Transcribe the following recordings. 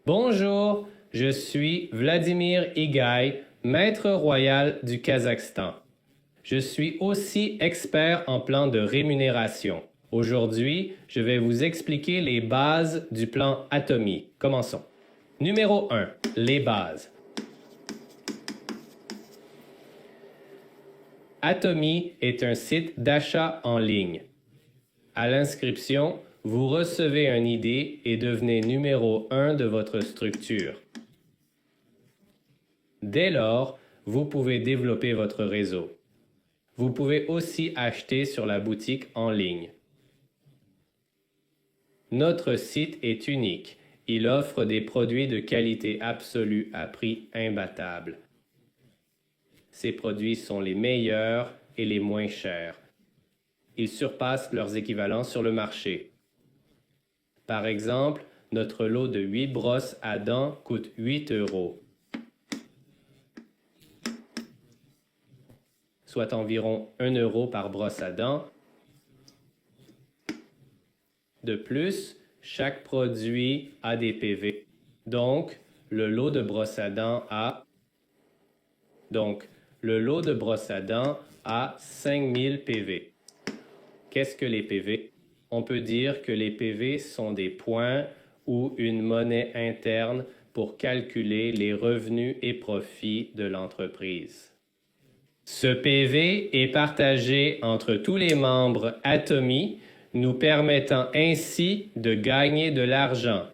Bonjour, je suis Vladimir Igay, maître royal du Kazakhstan. Je suis aussi expert en plan de rémunération. Aujourd'hui, je vais vous expliquer les bases du plan Atomy. Commençons. Numéro 1. Les bases. Atomy est un site d'achat en ligne. À l'inscription, vous recevez une idée et devenez numéro 1 de votre structure. Dès lors, vous pouvez développer votre réseau. Vous pouvez aussi acheter sur la boutique en ligne. Notre site est unique. Il offre des produits de qualité absolue à prix imbattable. Ces produits sont les meilleurs et les moins chers. Ils surpassent leurs équivalents sur le marché. Par exemple, notre lot de 8 brosses à dents coûte 8 €, soit environ 1 € par brosse à dents. De plus, chaque produit a des PV. Donc, le lot de brosses à dents a 5000 PV. Qu'est-ce que les PV? On peut dire que les PV sont des points ou une monnaie interne pour calculer les revenus et profits de l'entreprise. Ce PV est partagé entre tous les membres Atomy, nous permettant ainsi de gagner de l'argent.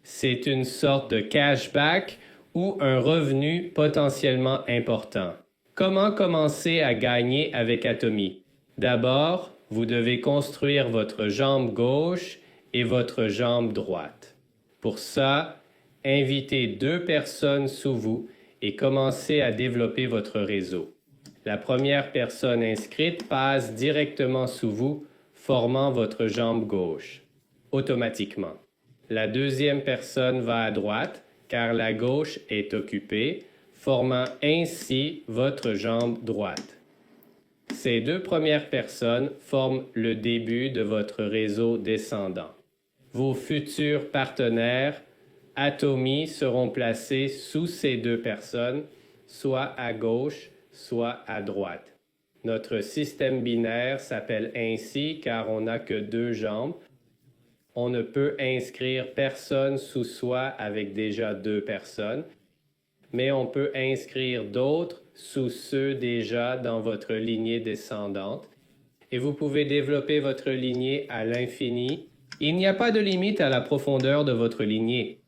C'est une sorte de cashback ou un revenu potentiellement important. Comment commencer à gagner avec Atomy? D'abord, vous devez construire votre jambe gauche et votre jambe droite. Pour ça, invitez 2 personnes sous vous et commencez à développer votre réseau. La première personne inscrite passe directement sous vous, formant votre jambe gauche, automatiquement. La deuxième personne va à droite, car la gauche est occupée, formant ainsi votre jambe droite. Ces 2 premières personnes forment le début de votre réseau descendant. Vos futurs partenaires Atomy seront placés sous ces 2 personnes, soit à gauche, soit à droite. Notre système binaire s'appelle ainsi car on n'a que 2 jambes. On ne peut inscrire personne sous soi avec déjà 2 personnes, mais on peut inscrire d'autres sous ceux déjà dans votre lignée descendante. Et vous pouvez développer votre lignée à l'infini. Il n'y a pas de limite à la profondeur de votre lignée.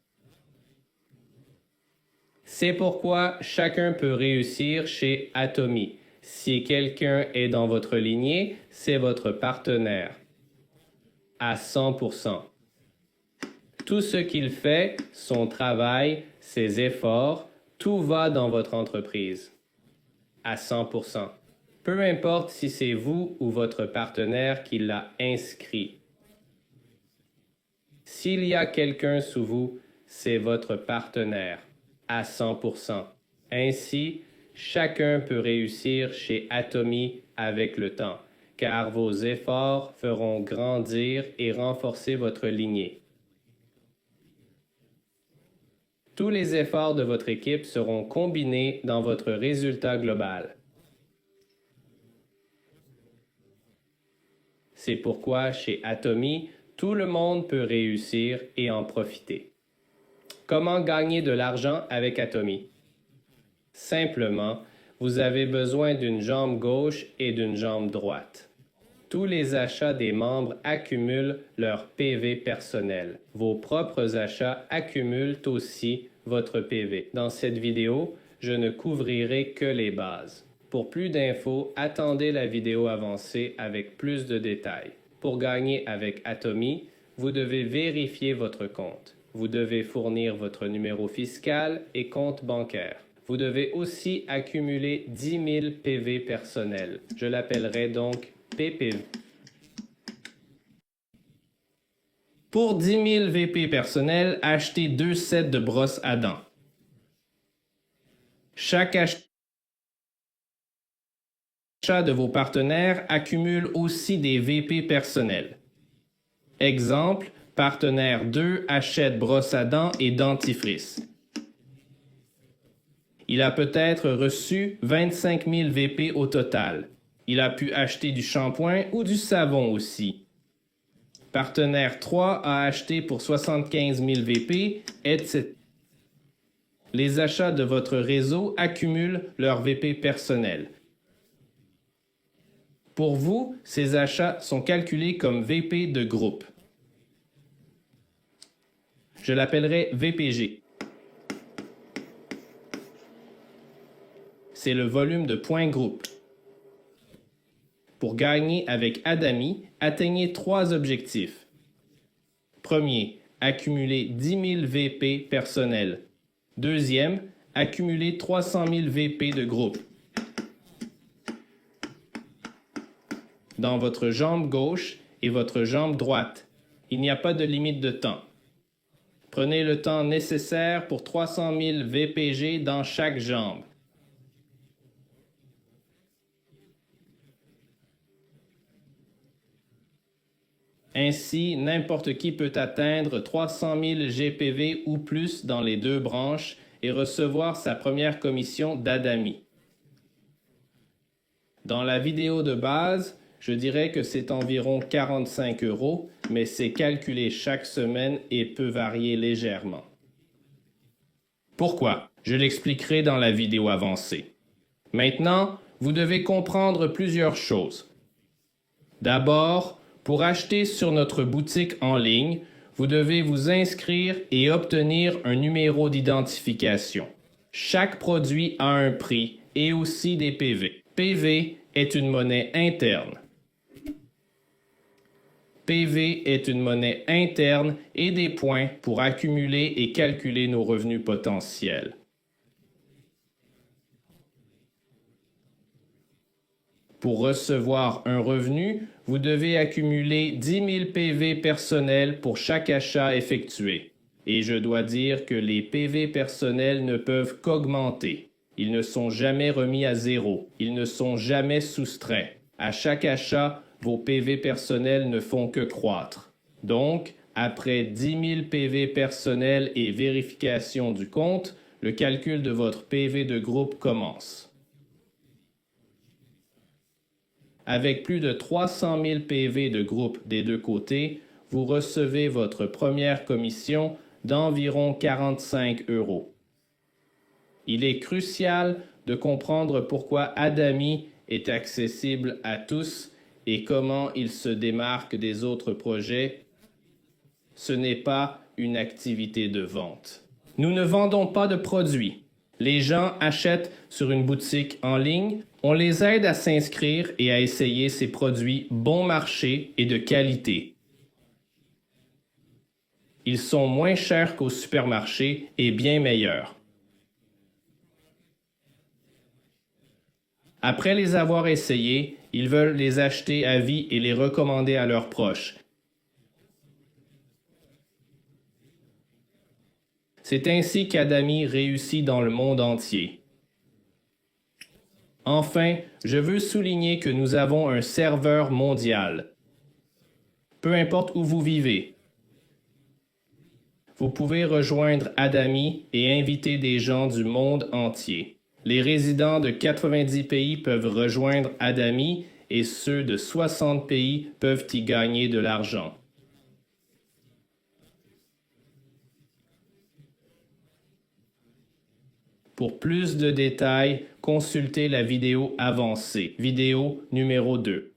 C'est pourquoi chacun peut réussir chez Atomy. Si quelqu'un est dans votre lignée, c'est votre partenaire. À 100%. Tout ce qu'il fait, son travail, ses efforts, tout va dans votre entreprise. À 100%. Peu importe si c'est vous ou votre partenaire qui l'a inscrit. S'il y a quelqu'un sous vous, c'est votre partenaire. À 100%. Ainsi, chacun peut réussir chez Atomy avec le temps, car vos efforts feront grandir et renforcer votre lignée. Tous les efforts de votre équipe seront combinés dans votre résultat global. C'est pourquoi chez Atomy, tout le monde peut réussir et en profiter. Comment gagner de l'argent avec Atomy? Simplement, vous avez besoin d'une jambe gauche et d'une jambe droite. Tous les achats des membres accumulent leur PV personnel. Vos propres achats accumulent aussi votre PV. Dans cette vidéo, je ne couvrirai que les bases. Pour plus d'infos, attendez la vidéo avancée avec plus de détails. Pour gagner avec Atomy, vous devez vérifier votre compte. Vous devez fournir votre numéro fiscal et compte bancaire. Vous devez aussi accumuler 10 000 PV personnels. Je l'appellerai donc PPV. Pour 10 000 VP personnels, achetez 2 sets de brosses à dents. Chaque achat de vos partenaires accumule aussi des VP personnels. Exemple, Partenaire 2 achète brosse à dents et dentifrice. Il a peut-être reçu 25 000 VP au total. Il a pu acheter du shampoing ou du savon aussi. Partenaire 3 a acheté pour 75 000 VP, etc. Les achats de votre réseau accumulent leur VP personnel. Pour vous, ces achats sont calculés comme VP de groupe. Je l'appellerai VPG. C'est le volume de points groupe. Pour gagner avec Adami, atteignez 3 objectifs. Premier, accumuler 10 000 VP personnels. Deuxième, accumuler 300 000 VP de groupe. Dans votre jambe gauche et votre jambe droite, il n'y a pas de limite de temps. Prenez le temps nécessaire pour 300 000 VPG dans chaque jambe. Ainsi, n'importe qui peut atteindre 300 000 GPV ou plus dans les 2 branches et recevoir sa première commission d'Adami. Dans la vidéo de base, je dirais que c'est environ 45 €, mais c'est calculé chaque semaine et peut varier légèrement. Pourquoi? Je l'expliquerai dans la vidéo avancée. Maintenant, vous devez comprendre plusieurs choses. D'abord, pour acheter sur notre boutique en ligne, vous devez vous inscrire et obtenir un numéro d'identification. Chaque produit a un prix et aussi des PV. PV est une monnaie interne. PV est une monnaie interne et des points pour accumuler et calculer nos revenus potentiels. Pour recevoir un revenu, vous devez accumuler 10 000 PV personnels pour chaque achat effectué. Et je dois dire que les PV personnels ne peuvent qu'augmenter. Ils ne sont jamais remis à zéro. Ils ne sont jamais soustraits. À chaque achat, vos PV personnels ne font que croître. Donc, après 10 000 PV personnels et vérification du compte, le calcul de votre PV de groupe commence. Avec plus de 300 000 PV de groupe des 2 côtés, vous recevez votre première commission d'environ 45 €. Il est crucial de comprendre pourquoi Adami est accessible à tous et comment il se démarque des autres projets. Ce n'est pas une activité de vente. Nous ne vendons pas de produits. Les gens achètent sur une boutique en ligne. On les aide à s'inscrire et à essayer ces produits bon marché et de qualité. Ils sont moins chers qu'au supermarché et bien meilleurs. Après les avoir essayés, ils veulent les acheter à vie et les recommander à leurs proches. C'est ainsi qu'Adami réussit dans le monde entier. Enfin, je veux souligner que nous avons un serveur mondial. Peu importe où vous vivez, vous pouvez rejoindre Adami et inviter des gens du monde entier. Les résidents de 90 pays peuvent rejoindre Adami et ceux de 60 pays peuvent y gagner de l'argent. Pour plus de détails, consultez la vidéo avancée, vidéo numéro 2.